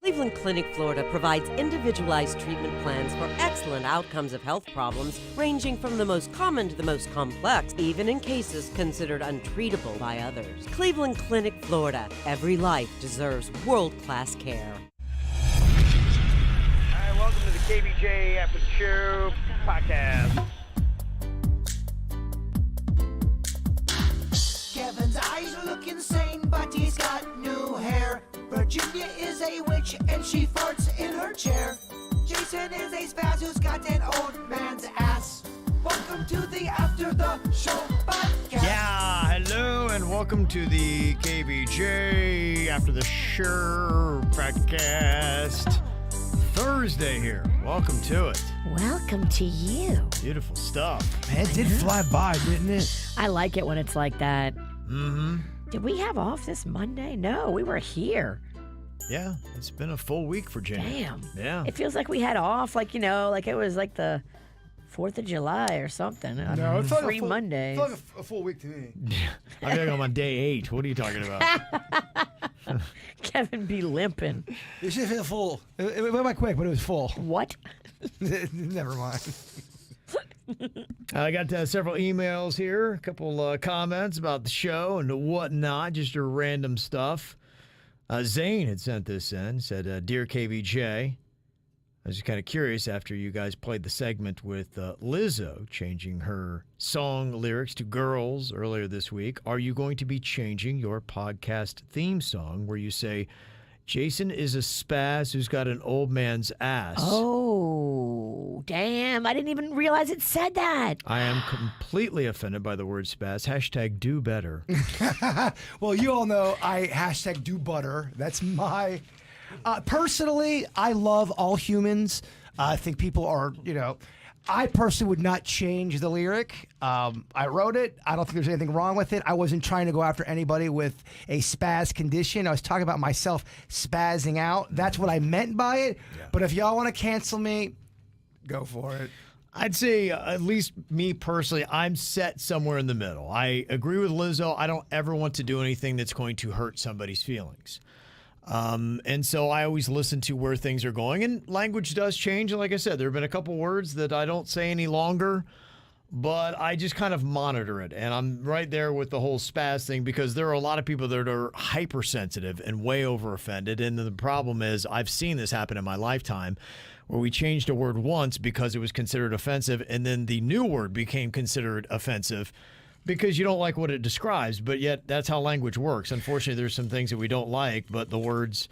Cleveland Clinic, Florida provides individualized treatment plans for excellent outcomes of health problems ranging from the most common to the most complex, even in cases considered untreatable by others. Cleveland Clinic, Florida. Every life deserves world-class care. Hi, welcome to the KVJ After the Show podcast. Kevin's eyes look insane, but he's got new hair. Virginia is a witch and she farts in her chair. Jason is a spaz who's got an old man's ass. Welcome to the After the Show podcast. Yeah, hello and welcome to the KVJ After the Show podcast. Thursday here. Welcome to it. Welcome to you. Beautiful stuff. Man, it did fly by, didn't it? I like it when it's like that. Mm-hmm. Did we have off this Monday? No, we were here. Yeah, it's been a full week for Jenny. Damn. Yeah. It feels like we had off, like, like it was like the 4th of July or something. No, it felt Free like Monday. It felt like a full week to me. I think I'm on day 8. What are you talking about? Kevin be limping. It should feel full. It went by quick, but it was full. What? Never mind. I got several emails here, a couple comments about the show and whatnot, just your random stuff. Zane had sent this in, said, Dear KVJ, I was just kind of curious after you guys played the segment with Lizzo changing her song lyrics to girls earlier this week. Are you going to be changing your podcast theme song where you say, Jason is a spaz who's got an old man's ass? Oh, damn. I didn't even realize it said that. I am completely offended by the word spaz. Hashtag do better. Well, you all know I hashtag do butter. That's my... personally, I love all humans. I think people are, I personally would not change the lyric. I wrote it. I don't think there's anything wrong with it. I wasn't trying to go after anybody with a spaz condition. I was talking about myself spazzing out. That's what I meant by it. Yeah. But if y'all want to cancel me, go for it. I'd say, at least me personally, I'm set somewhere in the middle. I agree with Lizzo. I don't ever want to do anything that's going to hurt somebody's feelings. And so I always listen to where things are going, and language does change. And like I said, there have been a couple words that I don't say any longer, but I just kind of monitor it. And I'm right there with the whole spaz thing because there are a lot of people that are hypersensitive and way over offended. And the problem is I've seen this happen in my lifetime where we changed a word once because it was considered offensive, and then the new word became considered offensive because you don't like what it describes, but yet that's how language works. Unfortunately, there's some things that we don't like, but the words,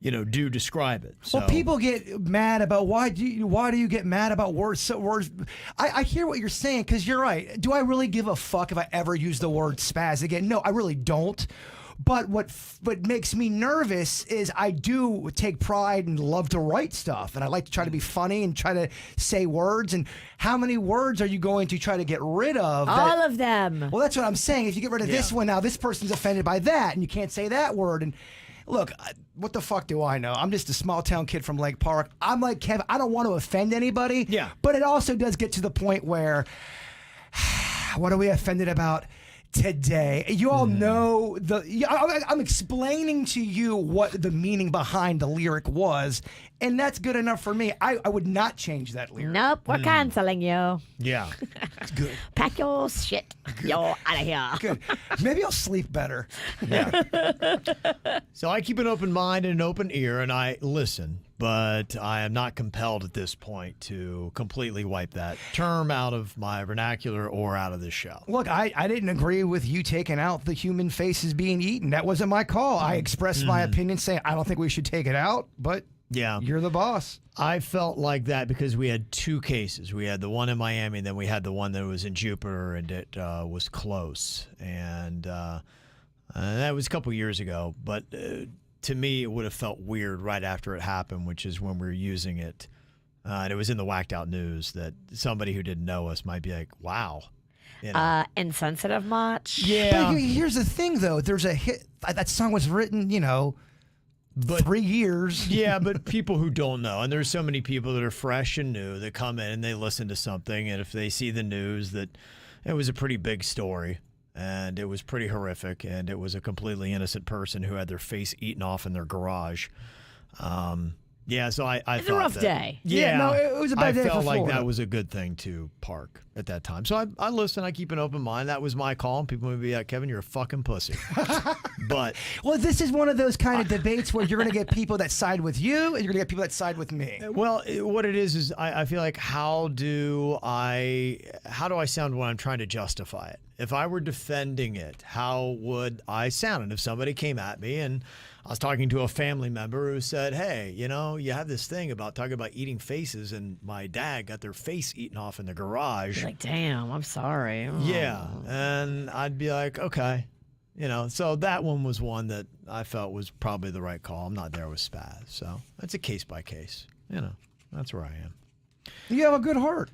do describe it. So. Well, people get mad about why do you get mad about words? So words. I hear what you're saying because you're right. Do I really give a fuck if I ever use the word spaz again? No, I really don't. But what makes me nervous is I do take pride and love to write stuff, and I like to try to be funny and try to say words. And how many words are you going to try to get rid of? All of them. Well, that's what I'm saying. If you get rid of this one now, this person's offended by that, and you can't say that word. And look, what the fuck do I know? I'm just a small town kid from Lake Park. I'm like Kevin. I don't want to offend anybody. Yeah. But it also does get to the point where, what are we offended about today? You all know I'm explaining to you what the meaning behind the lyric was, and that's good enough for me. I would not change that lyric. Nope, we're canceling you. Yeah. It's good. Pack your shit. You're out of here. Good. Maybe I'll sleep better. Yeah. So I keep an open mind and an open ear, and I listen, but I am not compelled at this point to completely wipe that term out of my vernacular or out of this show. Look, I didn't agree with you taking out the human faces being eaten. That wasn't my call. I expressed my opinion saying I don't think we should take it out, but yeah, you're the boss. I felt like that because we had two cases. We had the one in Miami, and then we had the one that was in Jupiter, and it was close. And that was a couple years ago, but to me, it would have felt weird right after it happened, which is when we were using it. And it was in the Whacked Out News that somebody who didn't know us might be like, wow. Insensitive much? Yeah. But here's the thing, though. There's a hit. That song was written, but 3 years. Yeah, but people who don't know, and there's so many people that are fresh and new that come in and they listen to something, and if they see the news that it was a pretty big story and it was pretty horrific and it was a completely innocent person who had their face eaten off in their garage, Yeah, so I It's thought a rough that- day. Yeah, no, it was a bad day I felt for like Florida. that was a good thing to park at that time. So I listen. I keep an open mind. That was my call. And people would be like, Kevin, you're a fucking pussy. But Well, this is one of those kind of debates where you're going to get people that side with you and you're going to get people that side with me. well, what it is I feel like how do I sound when I'm trying to justify it? If I were defending it, how would I sound? And if somebody came at me and I was talking to a family member who said, hey, you know, you have this thing about talking about eating faces, and my dad got their face eaten off in the garage. You're like, damn, I'm sorry. Oh. Yeah. And I'd be like, okay. You know, so that one was one that I felt was probably the right call. I'm not there with Spaz. So it's a case by case. You know, that's where I am. You have a good heart.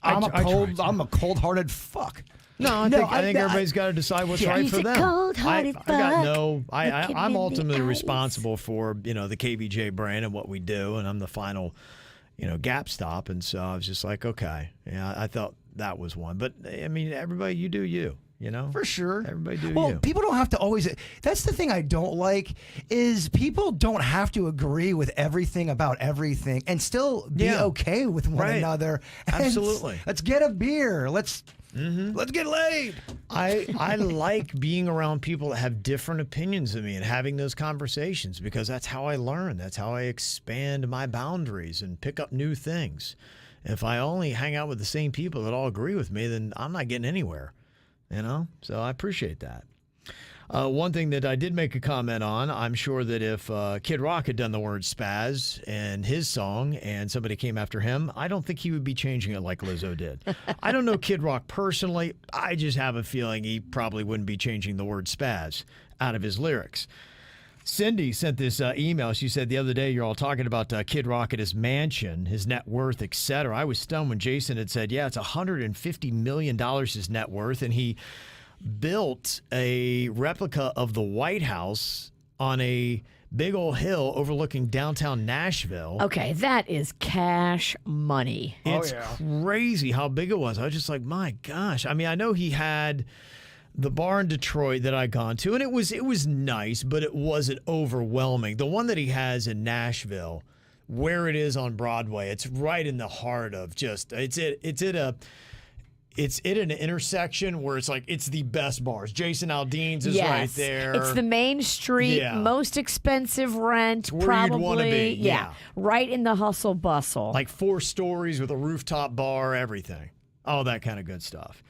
I'm I try to. a cold-hearted fuck. No, I think everybody's got to decide what's right He's for a them. cold-hearted I got fuck. no. Look him I'm in the ultimately eyes. responsible for the KVJ brand and what we do, and I'm the final, gap stop. And so I was just like, okay, yeah, I thought that was one. But I mean, everybody, you do you. For sure. Everybody do well, you. people don't have to always. That's the thing I don't like is people don't have to agree with everything about everything and still be Yeah. okay with one Right. another. And Absolutely. Let's get a beer. Let's get laid. I like being around people that have different opinions than me and having those conversations because that's how I learn. That's how I expand my boundaries and pick up new things. If I only hang out with the same people that all agree with me, then I'm not getting anywhere. So I appreciate that. One thing that I did make a comment on, I'm sure that if Kid Rock had done the word spaz in his song and somebody came after him, I don't think he would be changing it like Lizzo did. I don't know Kid Rock personally. I just have a feeling he probably wouldn't be changing the word spaz out of his lyrics. Cindy sent this email. She said the other day you're all talking about Kid Rock at his mansion, his net worth, etc. I was stunned when Jason had said, yeah, it's $150 million his net worth, and he built a replica of the White House on a big old hill overlooking downtown Nashville. Okay, that is cash money. It's crazy how big it was. I was just like, my gosh. I mean, I know he had the bar in Detroit that I gone to, and it was nice, but it wasn't overwhelming. The one that he has in Nashville, where it is on Broadway, it's right in the heart of just it's at an intersection where it's the best bars. Jason Aldean's is right there. It's the main street, Yeah. most expensive rent, Where probably. you'd wanna be, yeah. Right in the hustle bustle. Like 4 stories with a rooftop bar, everything. All that kind of good stuff.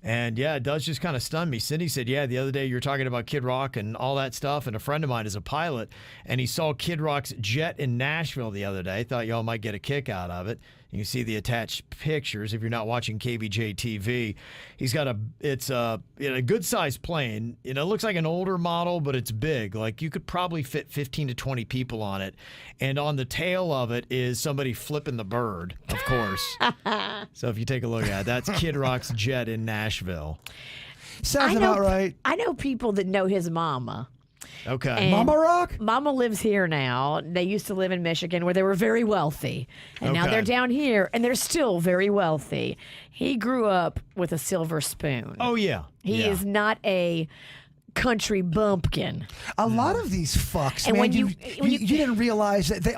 And yeah, it does just kind of stun me. Cindy said, yeah, the other day you were talking about Kid Rock and all that stuff, and a friend of mine is a pilot, and he saw Kid Rock's jet in Nashville the other day. Thought y'all might get a kick out of it. You can see the attached pictures if you're not watching KVJ TV. He's got a good-sized plane. It looks like an older model, but it's big. Like you could probably fit 15 to 20 people on it. And on the tail of it is somebody flipping the bird, of course. So if you take a look at it, that's Kid Rock's jet in Nashville. Sounds about right. I know people that know his mama. Okay. And Mama Rock? Mama lives here now. They used to live in Michigan where they were very wealthy. And now Okay. they're down here and they're still very wealthy. He grew up with a silver spoon. Oh, yeah. He Yeah. is not a country bumpkin. A lot of these fucks, And man, when you you- didn't realize that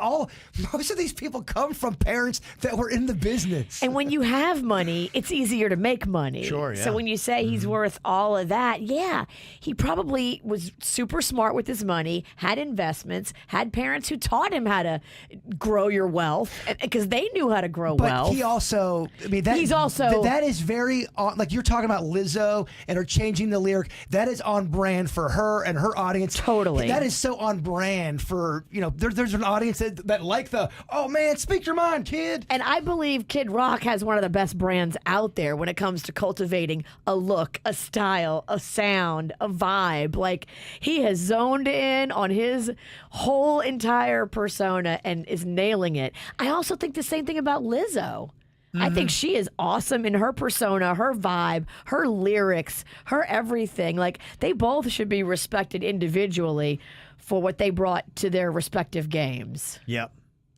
most of these people come from parents that were in the business. And when you have money, it's easier to make money. Sure, yeah. So when you say he's worth all of that, yeah, he probably was super smart with his money, had investments, had parents who taught him how to grow your wealth because they knew how to grow But wealth. he also, I mean, that, He's also- that is very, like you're talking about Lizzo and her changing the lyric. That is on brand for her and her audience. Totally. That is so on brand for, there's an audience that like oh man, speak your mind, kid. And I believe Kid Rock has one of the best brands out there when it comes to cultivating a look, a style, a sound, a vibe. Like he has zoned in on his whole entire persona and is nailing it. I also think the same thing about Lizzo. I think she is awesome in her persona, her vibe, her lyrics, her everything. Like they both should be respected individually for what they brought to their respective games. Yep.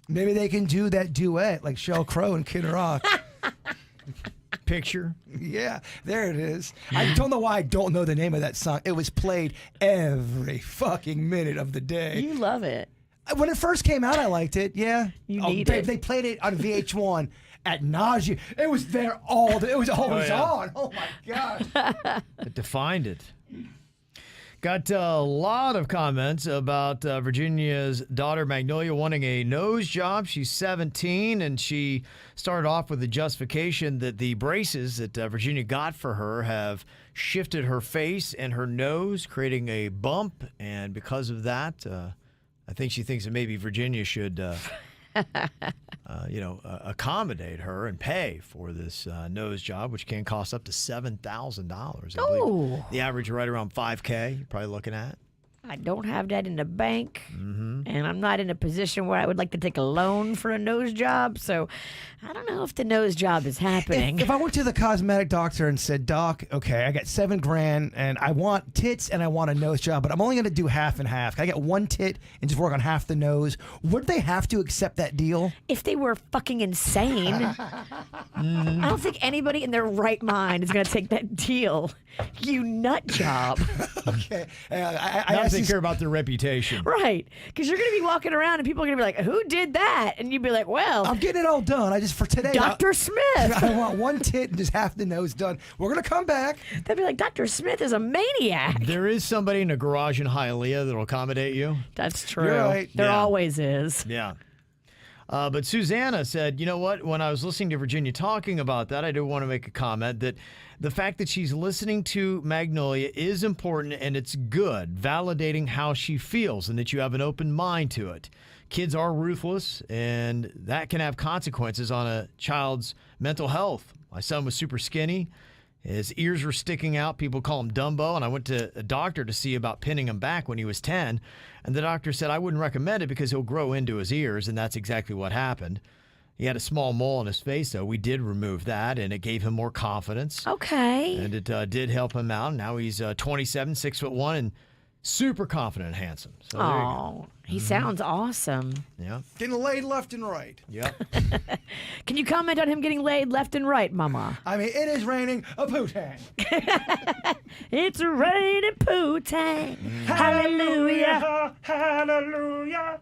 Maybe they can do that duet like Sheryl Crow and Kid Rock. Picture. Yeah, there it is. I don't know why I don't know the name of that song. It was played every fucking minute of the day. You love it. When it first came out, I liked it. Yeah, You need it. They played it on VH1 at nausea. It was there all. It was always on. Oh my god! It defined it. Got a lot of comments about Virginia's daughter Magnolia wanting a nose job. She's 17, and she started off with the justification that the braces that Virginia got for her have shifted her face and her nose, creating a bump. And because of that, I think she thinks that maybe Virginia should, accommodate her and pay for this nose job, which can cost up to $7,000. I believe the average right around $5K. You're probably looking at. I don't have that in the bank, and I'm not in a position where I would like to take a loan for a nose job, so I don't know if the nose job is happening. If I went to the cosmetic doctor and said, Doc, okay, I got $7,000 and I want tits and I want a nose job, but I'm only going to do half and half. Can I get one tit and just work on half the nose? Would they have to accept that deal? If they were fucking insane, I don't think anybody in their right mind is going to take that deal. You nut job. Okay. I think care about their reputation. Right. Because you're going to be walking around and people are going to be like, who did that? And you'd be like, well, I'm getting it all done. I just, for today, Dr. Smith. I want one tit and just half the nose done. We're going to come back. They'd be like, Dr. Smith is a maniac. There is somebody in a garage in Hialeah that'll accommodate you. That's true. You're right. There Yeah. always is. Yeah. But Susanna said, you know what? When I was listening to Virginia talking about that, I do want to make a comment that the fact that she's listening to Magnolia is important and it's good, validating how she feels and that you have an open mind to it. Kids are ruthless, and that can have consequences on a child's mental health. My son was super skinny. His ears were sticking out. People call him Dumbo, and I went to a doctor to see about pinning him back when he was 10, and the doctor said I wouldn't recommend it because he'll grow into his ears, and that's exactly what happened. He had a small mole on his face, though. We did remove that, and it gave him more confidence. Okay. And it did help him out. Now he's 27, 6'1", and super confident and handsome. So there you go. Oh, he sounds awesome. Yeah. Getting laid left and right. Yep. Can you comment on him getting laid left and right, Mama? I mean, it is raining a poo-tang. It's raining poo-tang. Hallelujah. Hallelujah.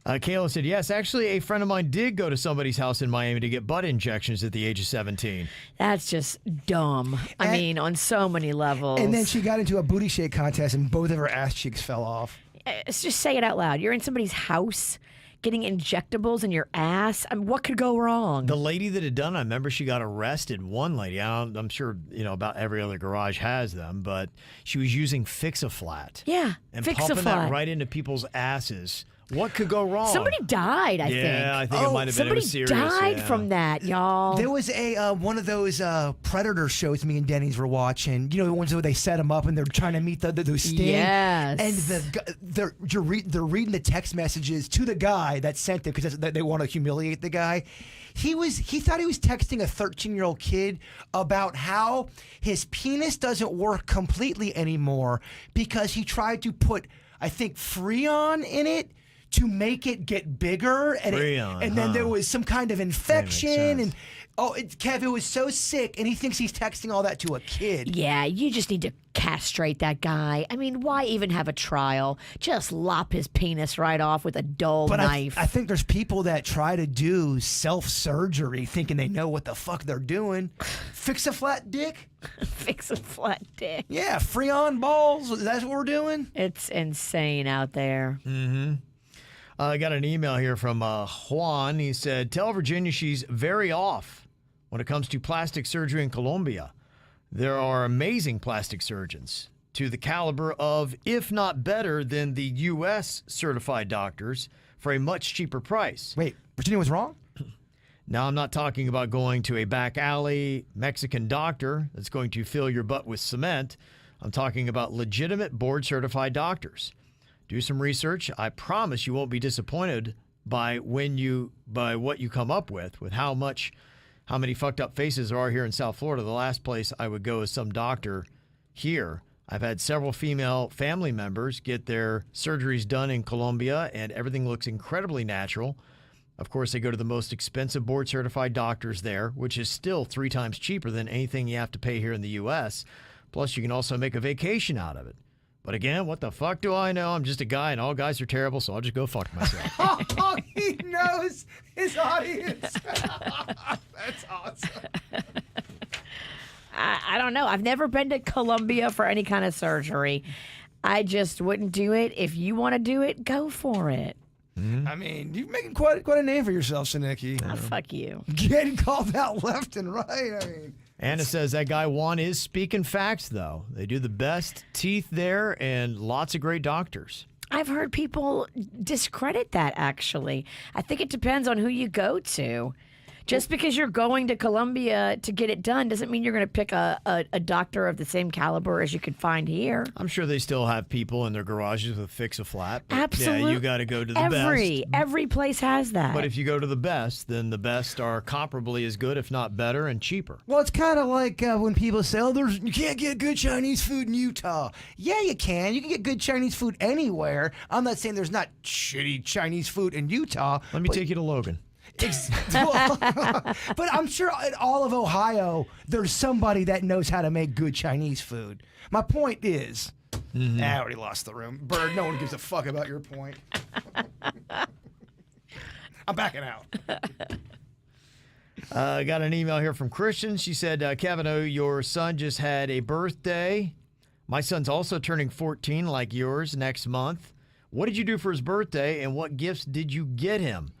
Kayla said, yes, actually, a friend of mine did go to somebody's house in Miami to get butt injections at the age of 17. That's just dumb. I mean, on so many levels. And then she got into a booty shake contest and both of her ass cheeks fell off. Let's just say it out loud. You're in somebody's house getting injectables in your ass. I mean, what could go wrong? The lady that had done it, I remember she got arrested. One lady, I'm sure, about every other garage has them, but she was using Fix-A-Flat. Yeah, And Fix-A-Flat. pumping that right into people's asses. What could go wrong? Somebody died, I think. Yeah, I think it might have been. It Somebody was serious. died yeah. from that, y'all. There was a one of those Predator shows me and Denny's were watching. You know, the ones where they set them up and they're trying to meet the sting. Yes. And they're reading the text messages to the guy that sent it because they want to humiliate the guy. He thought he was texting a 13-year-old kid about how his penis doesn't work completely anymore because he tried to put, I think, Freon in it to make it get bigger, and Freon, then there was some kind of infection, sense. and Kev, it was so sick, and he thinks he's texting all that to a kid. Yeah, you just need to castrate that guy. I mean, why even have a trial? Just lop his penis right off with a dull But knife. I think there's people that try to do self-surgery thinking they know what the fuck they're doing. Fix a flat dick? Fix a flat dick. Yeah, Freon balls. That's what we're doing? It's insane out there. I got an email here from Juan. He said, tell Virginia she's very off when it comes to plastic surgery in Colombia. There are amazing plastic surgeons to the caliber of, if not better than the U.S. certified doctors for a much cheaper price. Wait, Virginia was wrong? Now, I'm not talking about going to a back alley Mexican doctor that's going to fill your butt with cement. I'm talking about legitimate board-certified doctors. Do some research. I promise you won't be disappointed by what you come up with how many fucked up faces there are here in South Florida. The last place I would go is some doctor here. I've had several female family members get their surgeries done in Colombia, and everything looks incredibly natural. Of course, they go to the most expensive board-certified doctors there, which is still 3 times cheaper than anything you have to pay here in the U.S. Plus, you can also make a vacation out of it. But again, what the fuck do I know? I'm just a guy, and all guys are terrible, so I'll just go fuck myself. Oh, he knows his audience. That's awesome. I don't know. I've never been to Colombia for any kind of surgery. I just wouldn't do it. If you want to do it, go for it. I mean, you're making quite a name for yourself, Shanicki. Oh, fuck you. Getting called out left and right. I mean, Anna says that guy Juan is speaking facts, though. They do the best teeth there and lots of great doctors. I've heard people discredit that, actually. I think it depends on who you go to. Just because you're going to Colombia to get it done doesn't mean you're going to pick a doctor of the same caliber as you could find here. I'm sure they still have people in their garages with Fix-A-Flat. but Absolutely. Yeah, you got to go to the best. Every place has that. But if you go to the best, then the best are comparably as good, if not better, and cheaper. well, it's kind of like when people say, "Oh, you can't get good Chinese food in Utah." Yeah, you can. You can get good Chinese food anywhere. I'm not saying there's not shitty Chinese food in Utah. Let me take you to Logan. But I'm sure in all of Ohio, there's somebody that knows how to make good Chinese food. My point is, I already lost the room. Bird, no one gives a fuck about your point. I'm backing out. I got an email here from Christian. She said, Kevin, your son just had a birthday. My son's also turning 14 like yours next month. What did you do for his birthday, and what gifts did you get him?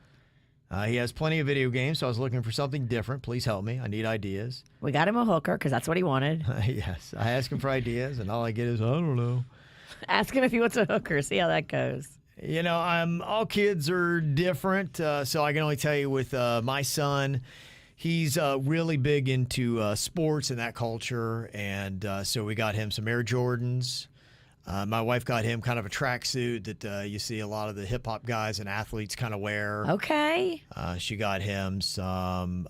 He has plenty of video games, so I was looking for something different. Please help me. I need ideas. We got him a hooker because that's what he wanted. Yes. I ask him for ideas, and all I get is, I don't know. Ask him if he wants a hooker. See how that goes. You know, all kids are different, so I can only tell you with my son, he's really big into sports and that culture, and so we got him some Air Jordans. My wife got him kind of a tracksuit that you see a lot of the hip-hop guys and athletes kind of wear. Okay. She got him some,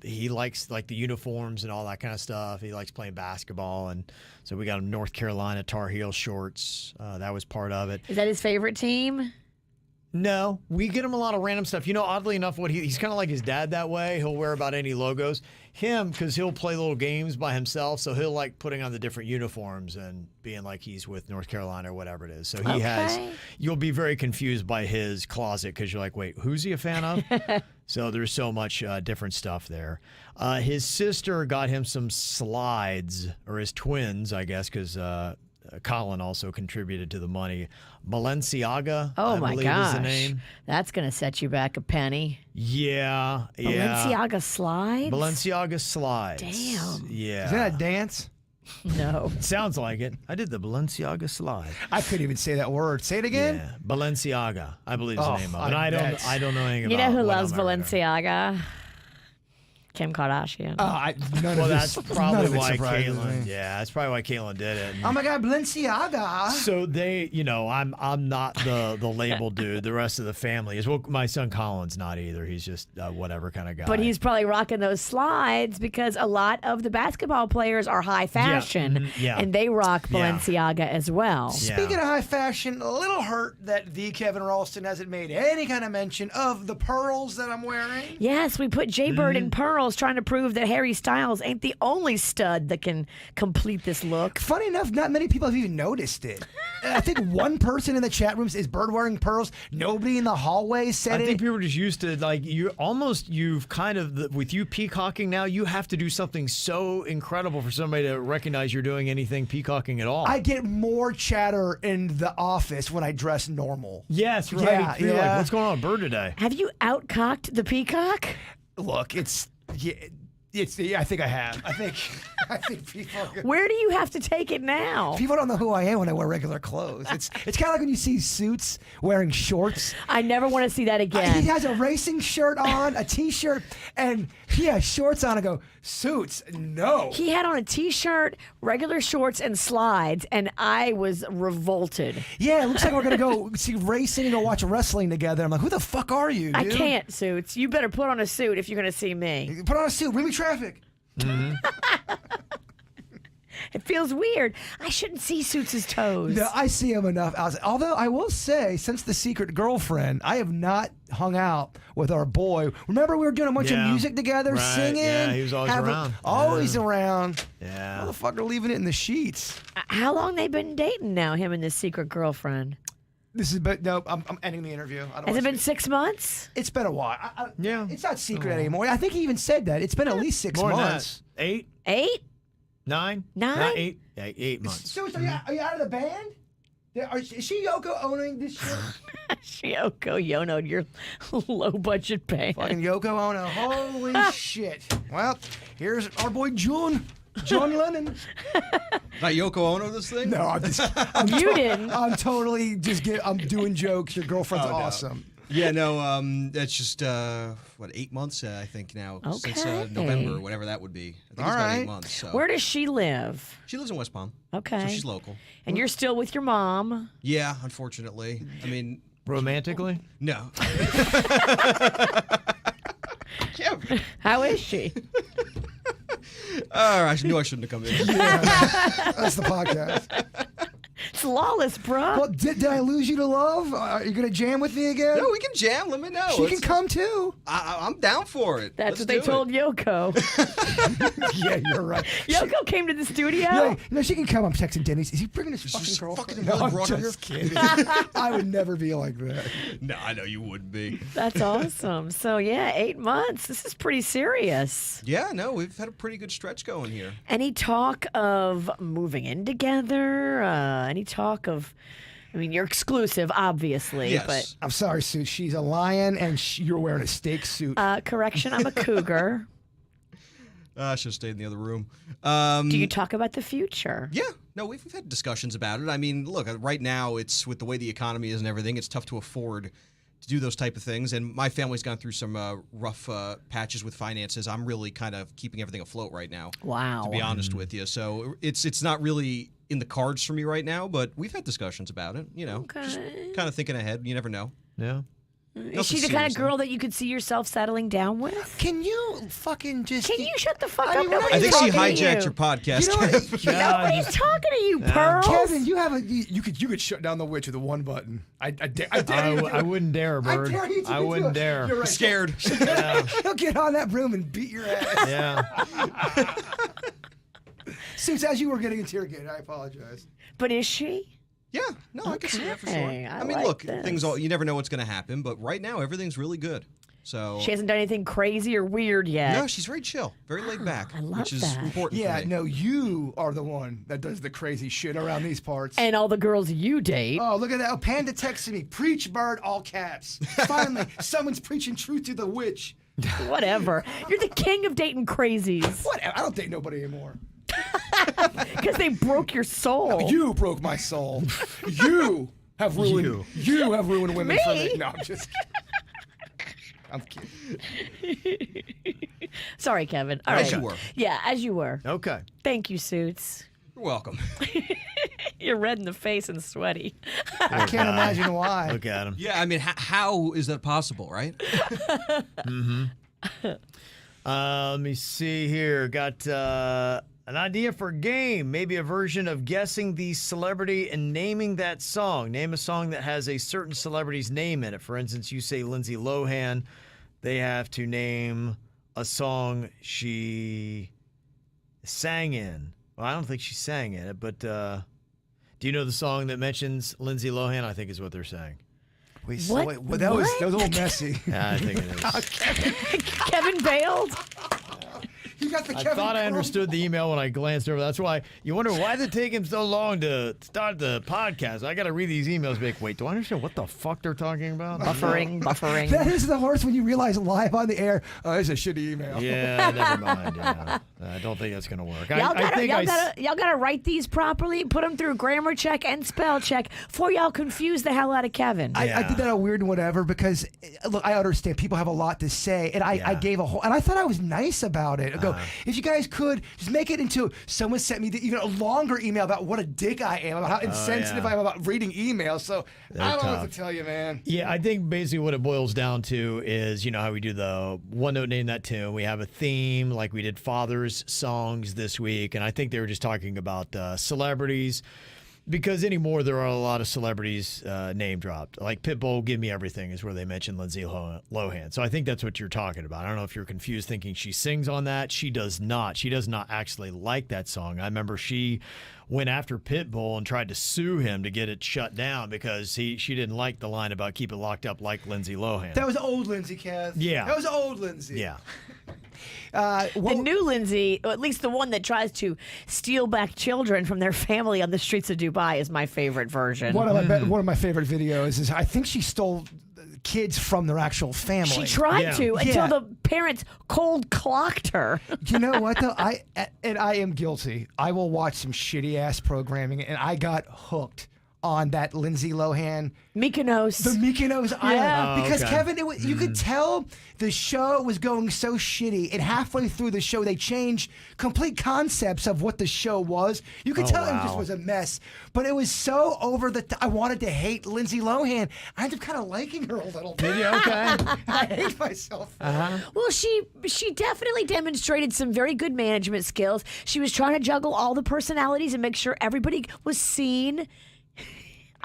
he likes like the uniforms and all that kind of stuff. He likes playing basketball, and so we got him North Carolina Tar Heel shorts. That was part of it. Is that his favorite team? No, we get him a lot of random stuff. You know, oddly enough, he's kind of like his dad that way. He'll wear about any logos. Him, because he'll play little games by himself, so he'll like putting on the different uniforms and being like he's with North Carolina or whatever it is. So he has, you'll be very confused by his closet because you're like, wait, who's he a fan of? So there's so much different stuff there. His sister got him some slides, or his twins, I guess, because Colin also contributed to the money. Balenciaga, Oh I my believe gosh. is the name. That's going to set you back a penny. Yeah. Balenciaga slides? Balenciaga slides. Damn. Yeah. Is that a dance? No. Sounds like it. I did the Balenciaga slide. I couldn't even say that word. Say it again. Yeah. Balenciaga, I believe is the name of it. And I that's- don't know anything You about know who what loves I'm wearing. Balenciaga? Kim Kardashian. None Well, of that's this, none probably of it why surprises Caitlin. me. Yeah, that's probably why Caitlin did it. Oh my God, Balenciaga. So they, you know, I'm not the label dude. The rest of the family is. Well, my son Colin's not either. He's just whatever kind of guy. But he's probably rocking those slides because a lot of the basketball players are high fashion. yeah. And they rock Yeah. Balenciaga as well. Yeah. Speaking of high fashion, a little hurt that the Kevin Ralston hasn't made any kind of mention of the pearls that I'm wearing. Yes, we put Jay Bird in pearls trying to prove that Harry Styles ain't the only stud that can complete this look. Funny enough, not many people have even noticed it. I think one person in the chat rooms is Bird wearing pearls. Nobody in the hallway said I it. think people are just used to, like, you've kind of, with you peacocking now, you have to do something so incredible for somebody to recognize you're doing anything peacocking at all. I get more chatter in the office when I dress normal. Yes, right. Yeah, You're yeah. like, what's going on with Bird today? Have you outcocked the peacock? Look, I think I have. I think people. Where do you have to take it now? People don't know who I am when I wear regular clothes. It's kind of like when you see Suits wearing shorts. I never want to see that He again. has a racing shirt on, a T-shirt, and he has shorts on. I go, Suits? No. He had on a t-shirt, regular shorts, and slides, and I was revolted. Yeah, it looks like we're gonna go see racing and go watch wrestling together. I'm like, who the fuck are you, dude? I can't, Suits. You better put on a suit if you're going to see me. Put on a suit. Bring me traffic. It feels weird. I shouldn't see Suits' toes. No, I see him enough. Although I will say, since The Secret Girlfriend, I have not hung out with our boy. Remember we were doing a bunch of Yeah. music together, Right. singing? Yeah, he was always around. Always around. Yeah. Motherfucker leaving it in the sheets. How long they been dating now, him and this secret girlfriend? This is, but no, I'm ending the interview. I don't Has wanna it been speak. 6 months? It's been a while. Yeah. It's not secret anymore. I think he even said that. It's been at least 6 More than months. that. 8, 8? 9? 9? Not 8. Yeah, 8 months. So, are you out of the band? Is she Yoko owning this shit? Yoko Yono, your low budget band. Fucking Yoko Ono. Holy shit. Well, here's our boy John Lennon. Not Yoko Ono, this thing? No, You didn't. I'm totally I'm doing jokes. Your girlfriend's Oh, no. awesome. Yeah, no, that's just, 8 months, I think now, since Okay. November, whatever that would be. I think it's about 8 months. So. Where does she live? She lives in West Palm. Okay. So she's local. And you're still with your mom. Yeah, unfortunately. I mean, Romantically? no. How is she? I knew I shouldn't have come in. That's the podcast. It's lawless, bruh. Well, did I lose you to love? Are you gonna jam with me again? No, we can jam. Let me know. She can come too. I'm down for it. That's Let's what they do told it. Yoko. Yeah, you're right. Yoko came to the studio. Yeah, no, she can come. I'm texting Denny's. Is he bringing his fucking this girlfriend? fucking No, really I'm brought her just kidding. I would never be like that. No, I know you would be. That's awesome. So, yeah, 8 months. This is pretty serious. Yeah, no, we've had a pretty good stretch going here. Any talk of moving in together? Any talk of, I mean, you're exclusive, obviously, Yes. I'm sorry, Sue. She's a lion, and you're wearing a steak suit. but correction, I'm a cougar. I should have stayed in the other room. Do you talk about the future? Yeah, no, we've had discussions about it. I mean, look, right now it's with the way the economy is and everything, it's tough to afford to do those type of things. And my family's gone through some rough patches with finances. I'm really kind of keeping everything afloat right now. Wow. To be honest with you, so it's not really in the cards for me right now. But we've had discussions about it. You know, just Okay. kind of thinking ahead. You never know. Yeah. Is she the kind of girl that you could see yourself settling down with? Can you fucking just? Can you shut the fuck I up? mean, we're not I think she Nobody's talking to hijacked you. your podcast. You know what? Nobody's talking to you, Pearls. Kevin, you have you could shut down the witch with a one button. I dare you to do I it. wouldn't dare, I Bird. dare you to I do wouldn't it. dare. You're right. Scared. He'll get on that broom and beat your ass. Yeah. Suits, as you were getting interrogated, I apologize. But is she? Yeah, no, I can see that for sure. Okay, I mean, like look, this. you never know what's going to happen, but right now everything's really good. So She hasn't done anything crazy or weird yet. no, she's very chill, very laid back, I love which is that. important. Yeah, for me. no, you are the one that does the crazy shit around these parts. And all the girls you date. Oh, look at that. Oh, Panda texted me. Preach, Bird, all caps. Finally, someone's preaching truth to the witch. Whatever. You're the king of dating crazies. Whatever. I don't date nobody anymore. Because they broke your soul. You broke my soul. You have ruined. You have ruined women for me. Me? No, I'm just kidding. I'm kidding. Sorry, Kevin. All As right. you were. Yeah, as you were. Okay. Thank you, Suits. You're welcome. You're red in the face and sweaty. I can't imagine why. Look at him. Yeah, I mean, how is that possible, right? Let me see here. Got an idea for a game. Maybe a version of guessing the celebrity and naming that song. Name a song that has a certain celebrity's name in it. For instance, you say Lindsay Lohan. They have to name a song she sang in. Well, I don't think she sang in it, but do you know the song that mentions Lindsay Lohan? I think is what they're saying. Wait, What? well, that was a little messy. Yeah, I think it is. Kevin bailed. You got the I Kevin thought I Crumb. understood the email when I glanced over. That's why you wonder why did it take him so long to start the podcast. I got to read these emails. And be like, wait, do I understand what the fuck they're talking about? Buffering. That is the worst when you realize live on the air. Oh, it's a shitty email. Yeah, never mind. Yeah. I don't think that's gonna work. Y'all I gotta write these properly, put them through grammar check and spell check before y'all confuse the hell out of Kevin. I did that a weird whatever because look, I understand people have a lot to say, and I Yeah. gave a whole, and I thought I was nice about it. I go, if you guys could just make it into. Someone sent me even a longer email about what a dick I am, about how insensitive yeah. I am about reading emails. So I don't know what tough. to tell you, man. Yeah, I think basically what it boils down to is, you know, how we do the one note name that tune. We have a theme, like we did Father's songs this week, and I think they were just talking about celebrities Because anymore, there are a lot of celebrities name dropped. Like Pitbull, Give Me Everything is where they mentioned Lindsay Lohan. So I think that's what you're talking about. I don't know if you're confused thinking she sings on that. She does not. She does not actually like that song. I remember she went after Pitbull and tried to sue him to get it shut down because she didn't like the line about keep it locked up like Lindsay Lohan. That was old Lindsay, Kev. Yeah. That was old Lindsay. Yeah. The new Lindsay, or at least the one that tries to steal back children from their family on the streets of Dubai, is my favorite version. One of my favorite videos is I think she stole kids from their actual family. She tried to until Yeah. the parents cold clocked her. You know what though? I am guilty. I will watch some shitty ass programming, and I got hooked on that Lindsay Lohan, Mykonos. the Mykonos Yeah. Island, because okay. Kevin, you could tell the show was going so shitty, and halfway through the show they changed complete concepts of what the show was. You could tell it just wow. was a mess, but it was so over the. I wanted to hate Lindsay Lohan. I ended up kind of liking her a little bit. Yeah, okay. I hate myself. Well, she definitely demonstrated some very good management skills. She was trying to juggle all the personalities and make sure everybody was seen.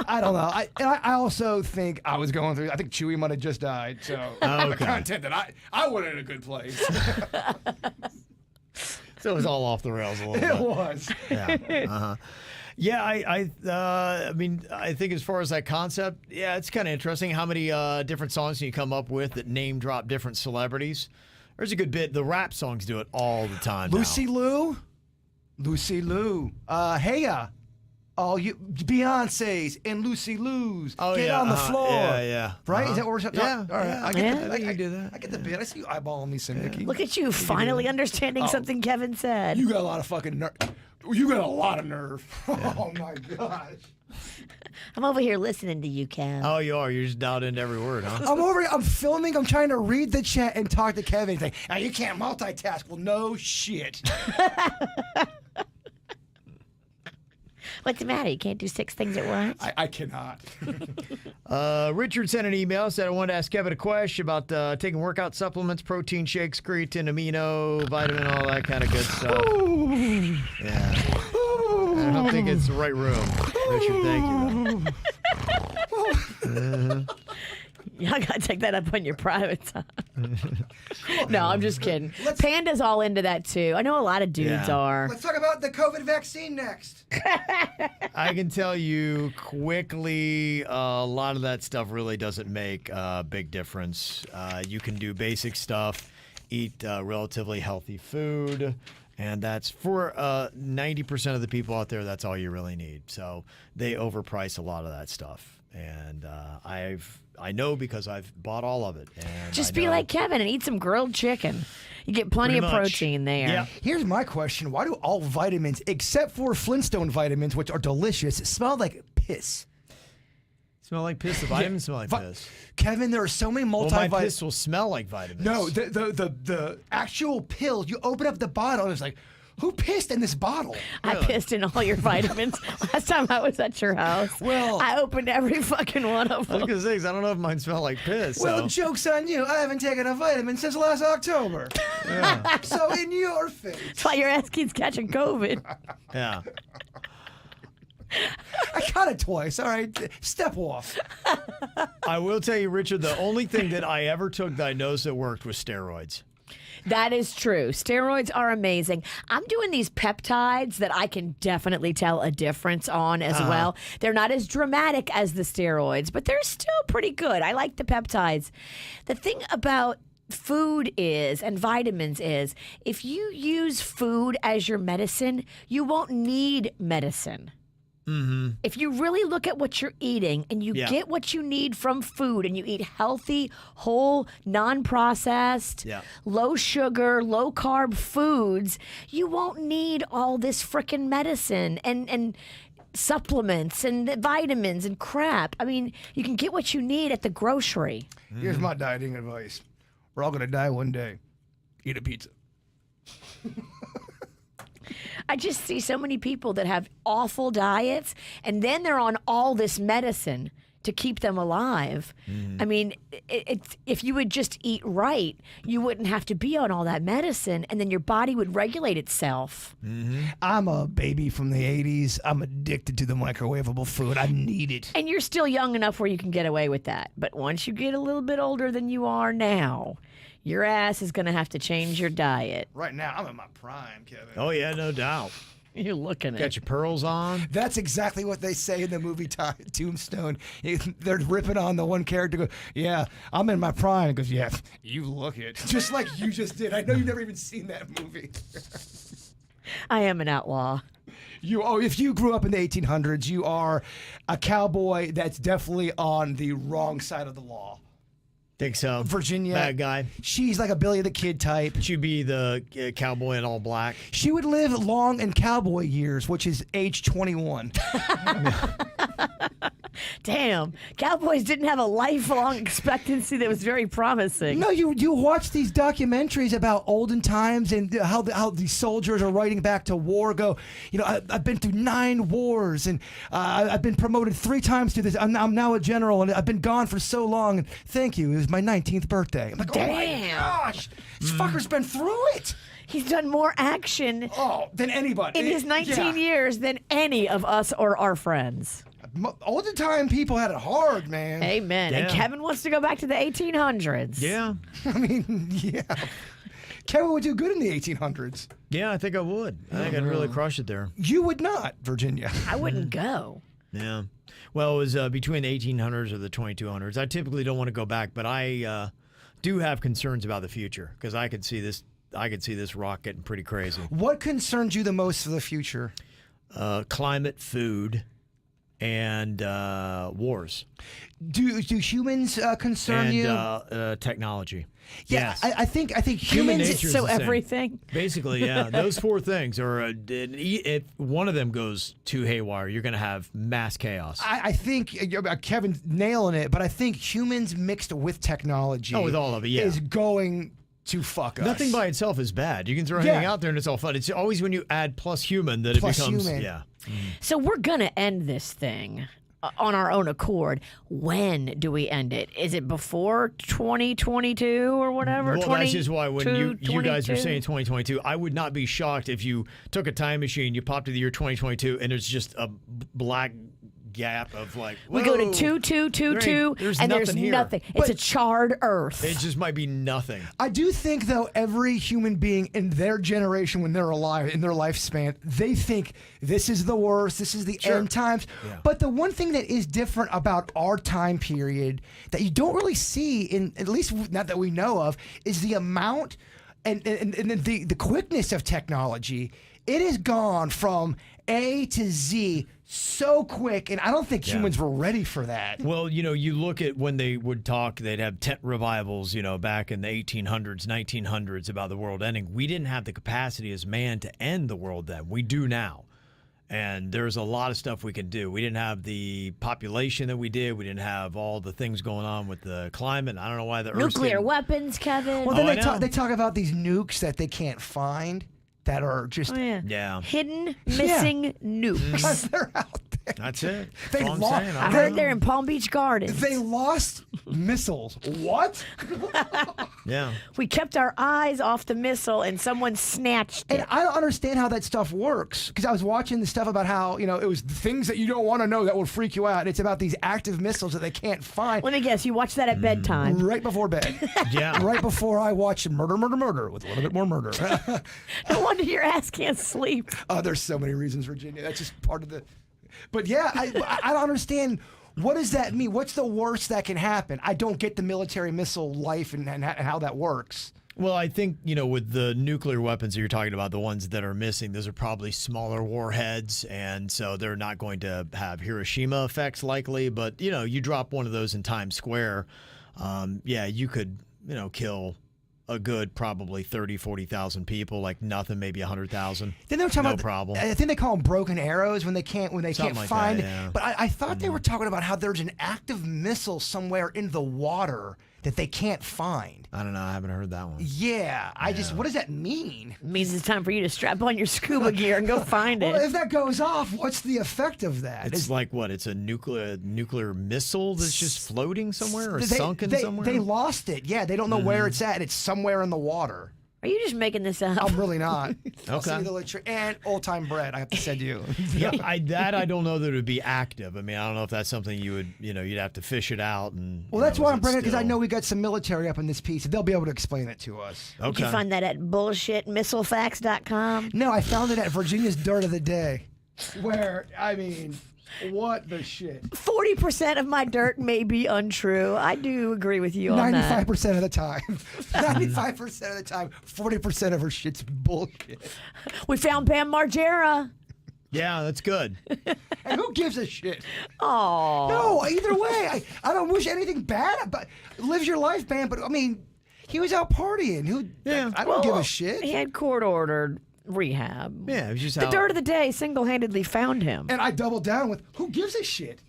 I don't know. I also think I was going through. I think Chewie might have just died, so the content that I wasn't in a good place. So it was all off the rails a little It bit. was. Yeah. Yeah, I mean, I think as far as that concept, yeah, it's kind of interesting how many different songs can you come up with that name drop different celebrities. There's a good bit. The rap songs do it all the time now. Lucy Liu, Heya, all you Beyonce's and Lucy Liu's. Oh, Get yeah, on the floor. Yeah. Right? Is that what we're talking Yeah, about? All right. yeah. I get Yeah. the, I think you can do that. I get the bit. I see you eyeballing me, Nikki. Look at you finally understanding something Kevin said. You got a lot of fucking nerve. You got a lot of nerve. Oh my gosh. I'm over here listening to you, Kev. Oh, you are. You're just dialed into every word, huh? I'm over here. I'm filming. I'm trying to read the chat and talk to Kevin. He's like, "Oh, you can't multitask." Well, no shit. What's the matter? You can't do 6 things at once? I cannot. Richard sent an email, said I wanted to ask Kevin a question about taking workout supplements, protein shakes, creatine, amino, vitamin, all that kind of good stuff. Yeah. I don't think it's the right room. Richard, thank you. Y'all gotta take that up on your private time. No, I'm just kidding. Panda's all into that too. I know a lot of dudes Yeah. are. Let's talk about the COVID vaccine next. I can tell you quickly, a lot of that stuff really doesn't make a big difference. You can do basic stuff, eat relatively healthy food, and that's for 90% of the people out there, that's all you really need. So they overprice a lot of that stuff. And I know because I've bought all of it. And Just I be know- like Kevin and eat some grilled chicken. You get plenty Pretty of much. protein there. Yeah. Here's my question. Why do all vitamins, except for Flintstone vitamins, which are delicious, smell like piss? Smell like piss. The vitamins smell like piss. Kevin, there are so many Well, my multivitamins. piss will smell like vitamins. No, the actual pill, you open up the bottle and it's like, who pissed in this bottle? I pissed in all your vitamins last time I was at your house. Well- I opened every fucking one of I was them. gonna say, 'cause I don't know if mine smell like piss. Well, so. joke's on you. I haven't taken a vitamin since last October. So in your face. That's why your ass keeps catching COVID. Yeah. I caught it twice. All right. Step off. I will tell you, Richard, the only thing that I ever took that I noticed that worked was steroids. That is true. Steroids are amazing. I'm doing these peptides that I can definitely tell a difference on as well. They're not as dramatic as the steroids, but they're still pretty good. I like the peptides. The thing about food is, and vitamins is, if you use food as your medicine, you won't need medicine. If you really look at what you're eating and you Yeah. get what you need from food and you eat healthy, whole, non-processed, Yeah. low sugar, low carb foods, you won't need all this frickin' medicine and supplements and vitamins and crap. I mean, you can get what you need at the grocery. Here's my dieting advice. We're all going to die one day. Eat a pizza. I just see so many people that have awful diets and then they're on all this medicine to keep them alive. I mean, if you would just eat right, you wouldn't have to be on all that medicine, and then your body would regulate itself. I'm a baby from the 80s. I'm addicted to the microwavable food. I need it. And you're still young enough where you can get away with that. But once you get a little bit older than you are now, your ass is going to have to change your diet. Right now, I'm in my prime, Kevin. Oh, yeah, no doubt. You're looking at Got your pearls on. That's exactly what they say in the movie Tombstone. They're ripping on the one character. Go, yeah, I'm in my prime. He goes, yeah, you look it. Just like you just did. I know you've never even seen that movie. I am an outlaw. If you grew up in the 1800s, you are a cowboy that's definitely on the wrong side of the law. Think so. Virginia. Bad guy. She's like a Billy the Kid type. She'd be the cowboy in all black. She would live long in cowboy years, which is age 21. Damn, cowboys didn't have a lifelong expectancy that was very promising. No, you watch these documentaries about olden times and how these soldiers are writing back to war. Go, I've been through 9 wars and I've been promoted 3 times to this. I'm now a general and I've been gone for so long. And thank you. It was my 19th birthday. I'm like, damn. Oh my gosh, this fucker's been through it. He's done more action than anybody in his 19 years than any of us or our friends. Olden time people had it hard, man. Amen. Yeah. And Kevin wants to go back to the 1800s. Yeah. I mean, yeah. Kevin would do good in the 1800s. Yeah, I think I would. I think I'd really crush it there. You would not, Virginia. I wouldn't go. Yeah. Well, it was between the 1800s or the 2200s. I typically don't want to go back, but I do have concerns about the future because I could see this rock getting pretty crazy. What concerns you the most for the future? Climate, food, and wars. Do humans concern you? And technology. Yeah, Yes. I think Human humans. nature is So the same. everything. Basically, yeah. Those 4 things are. If one of them goes too haywire, you're going to have mass chaos. I think Kevin's nailing it, but I think humans mixed with technology. Oh, with all of it, yeah. is going to fuck us. Nothing by itself is bad. You can throw anything out there and it's all fun. It's always when you add plus human that Plus it becomes. human. Yeah. So we're going to end this thing on our own accord. When do we end it? Is it before 2022 or whatever? Well, that's just why when you guys are 22? saying 2022, I would not be shocked if you took a time machine, you popped to the year 2022, and it's just a black gap of like, We go to whoa, 2222, there's and there's nothing here. nothing. It's a charred earth. It just might be nothing. I do think, though, every human being in their generation, when they're alive, in their lifespan, they think this is the worst, this is the end times. Yeah. But the one thing that is different about our time period that you don't really see, in at least not that we know of, is the amount and the quickness of technology. It has gone from A to Z so quick, and I don't think humans were ready for that. Well, you look at when they would talk, they'd have tent revivals, back in the 1800s, 1900s about the world ending. We didn't have the capacity as man to end the world then. We do now. And there's a lot of stuff we can do. We didn't have the population that we did. We didn't have all the things going on with the climate. I don't know why the Earth's Nuclear getting- weapons, Kevin. Well, then I know. they talk about these nukes that they can't find that are just Oh, yeah. Yeah. Hidden, missing nukes. they're out there. That's it. They That's all I'm lo- saying. I don't heard know. they're in Palm Beach Gardens. They lost missiles. What? Yeah. We kept our eyes off the missile, and someone snatched And it. I don't understand how that stuff works, because I was watching the stuff about how, it was things that you don't want to know that will freak you out. And it's about these active missiles that they can't find. Let me guess, you watched that at bedtime. Right before bed. Yeah. Right before I watch Murder, Murder, Murder with a little bit more murder. No wonder your ass can't sleep. There's so many reasons, Virginia. That's just part of the... But yeah, I don't understand. What does that mean? What's the worst that can happen? I don't get the military missile life and how that works. Well, I think, with the nuclear weapons that you're talking about, the ones that are missing, those are probably smaller warheads, and so they're not going to have Hiroshima effects likely. But, you drop one of those in Times Square, you could, kill a good probably 30, 40,000 people, like nothing, maybe 100,000. Then they were talking No about problem. I think they call them broken arrows when they can't Something like find that, it. yeah. But I thought they were talking about how there's an active missile somewhere in the water that they can't find. I don't know. I haven't heard that one. Yeah, what does that mean? It means it's time for you to strap on your scuba gear and go find it. Well, if that goes off, what's the effect of that? It's like what? It's a nuclear missile that's just floating somewhere or sunken somewhere? They lost it. Yeah, they don't know where it's at. It's somewhere in the water. Are you just making this up? I'm really not. I'll Okay. send you the literature. And old-time bread, I have to send you. Yeah, I don't know that it would be active. I mean, I don't know if that's something you would, you'd have to fish it out. And Well, that's why I'm bringing it, because I still- know we got some military up in this piece, and they'll be able to explain it to us. Did you find that at bullshitmissilefacts.com? No, I found it at Virginia's Dirt of the Day, where, I mean, what the shit. 40% of my dirt may be untrue. I do agree with you on that. 95% of the time. 95% of the time, 40% of her shit's bullshit. We found Bam Margera. Yeah, that's good. And who gives a shit? Oh. No, either way, I don't wish anything bad, but live your life, man. But I mean, he was out partying. I don't give a shit. He had court-ordered rehab. Yeah, it was just The how- dirt of the day single-handedly found him. And I doubled down with, who gives a shit?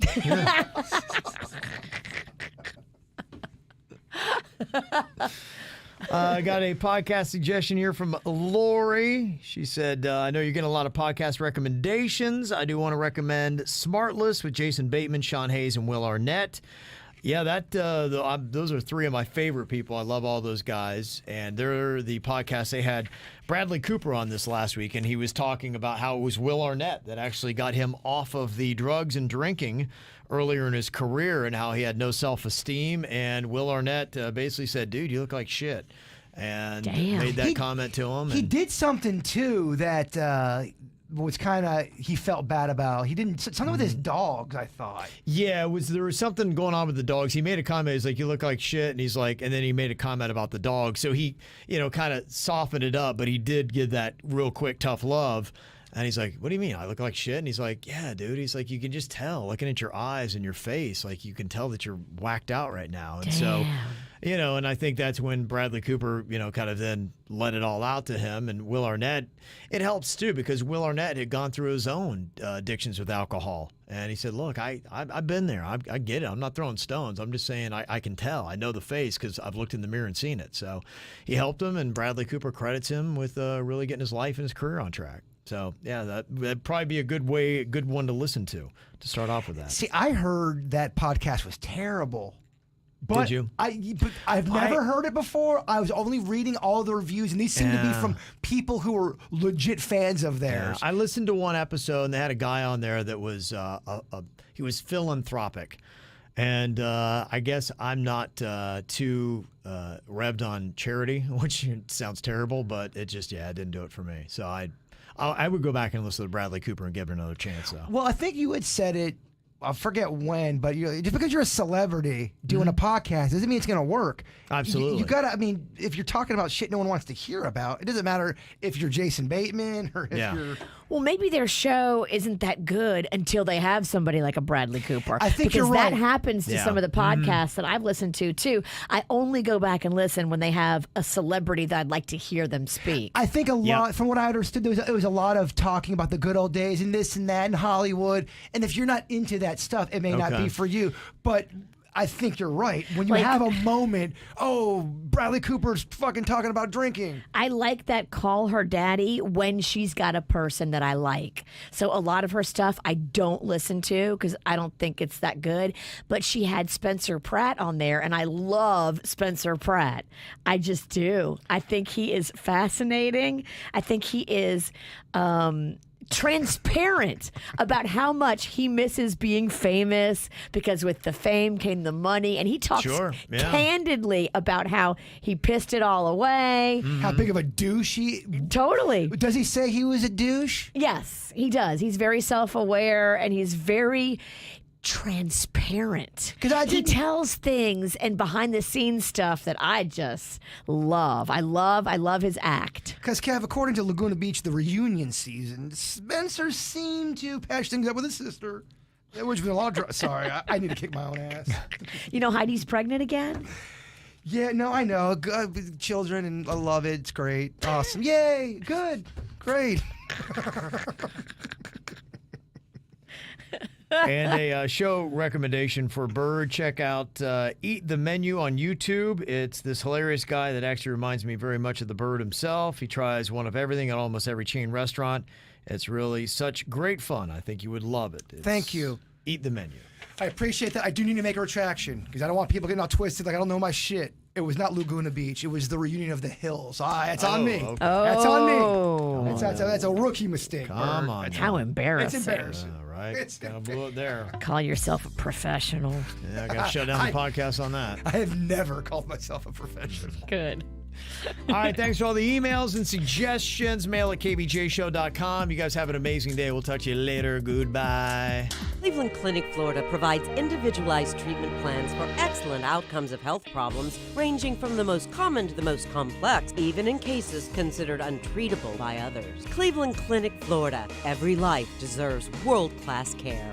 I got a podcast suggestion here from Lori. She said, I know you're getting a lot of podcast recommendations. I do want to recommend Smartless with Jason Bateman, Sean Hayes, and Will Arnett. Yeah, those are three of my favorite people. I love all those guys. And they're the podcast. They had Bradley Cooper on this last week, and he was talking about how it was Will Arnett that actually got him off of the drugs and drinking earlier in his career, and how he had no self-esteem. And Will Arnett basically said, dude, you look like shit. And Damn. made that comment to him. He and- did something, too, that was kind of, he felt bad about. He didn't, something with his dogs, I thought. Yeah, there was something going on with the dogs. He made a comment. He's like, "You look like shit," and he's like, and then he made a comment about the dog. So he, kind of softened it up, but he did give that real quick, tough love. And he's like, "What do you mean? I look like shit?" And he's like, "Yeah, dude." He's like, "You can just tell, looking at your eyes and your face, like you can tell that you're whacked out right now." And so, and I think that's when Bradley Cooper, kind of then let it all out to him. And Will Arnett, it helps too, because Will Arnett had gone through his own addictions with alcohol. And he said, look, I've been there. I get it. I'm not throwing stones. I'm just saying I can tell. I know the face because I've looked in the mirror and seen it. So he helped him, and Bradley Cooper credits him with really getting his life and his career on track. So, yeah, that'd probably be a good one to listen to start off with that. See, I heard that podcast was terrible. But Did you? I've never heard it before. I was only reading all the reviews, and these seem to be from people who are legit fans of theirs. I listened to one episode, and they had a guy on there that was he was philanthropic. And I guess I'm not too revved on charity, which sounds terrible, but it didn't do it for me. So I would go back and listen to Bradley Cooper and give it another chance, though. Well, I think you had said it, I forget when, but just because you're a celebrity doing a podcast doesn't mean it's going to work. Absolutely. You got to, I mean, if you're talking about shit no one wants to hear about, it doesn't matter if you're Jason Bateman or if you're... Well, maybe their show isn't that good until they have somebody like a Bradley Cooper. I think because you're right. that happens to some of the podcasts that I've listened to, too. I only go back and listen when they have a celebrity that I'd like to hear them speak. I think a lot, from what I understood, it was a lot of talking about the good old days and this and that in Hollywood. And if you're not into that stuff, it may not be for you. But I think you're right. When you have a moment, Bradley Cooper's fucking talking about drinking. I like that Call Her Daddy when she's got a person that I like. So a lot of her stuff I don't listen to because I don't think it's that good. But she had Spencer Pratt on there, and I love Spencer Pratt. I just do. I think he is fascinating. I think he is transparent about how much he misses being famous, because with the fame came the money, and he talks candidly about how he pissed it all away. How big of a douche he... Totally. Does he say he was a douche? Yes, he does. He's very self-aware, and he's very transparent. He tells things and behind-the-scenes stuff that I just love. I love his act. Because, Kev, according to Laguna Beach, the reunion season, Spencer seemed to patch things up with his sister. Which was a lot of sorry, I need to kick my own ass. You know Heidi's pregnant again? Yeah, no, I know. Children, and I love it. It's great. Awesome. Yay. Good. Great. And a show recommendation for Bird. Check out Eat the Menu on YouTube. It's this hilarious guy that actually reminds me very much of the Bird himself. He tries one of everything at almost every chain restaurant. It's really such great fun. I think you would love it. Thank you. Eat the Menu. I appreciate that. I do need to make a retraction because I don't want people getting all twisted like I don't know my shit. It was not Laguna Beach. It was the reunion of the Hills. It's on me. Okay. That's on me. That's a rookie mistake. Come on. How embarrassing. It's embarrassing. All right. It's Kind of blew it there. Call yourself a professional. Yeah, I got to shut down the podcast on that. I have never called myself a professional. Good. All right, thanks for all the emails and suggestions. Mail at kvjshow.com. You guys have an amazing day. We'll talk to you later. Goodbye. Cleveland Clinic, Florida provides individualized treatment plans for excellent outcomes of health problems, ranging from the most common to the most complex, even in cases considered untreatable by others. Cleveland Clinic, Florida. Every life deserves world-class care.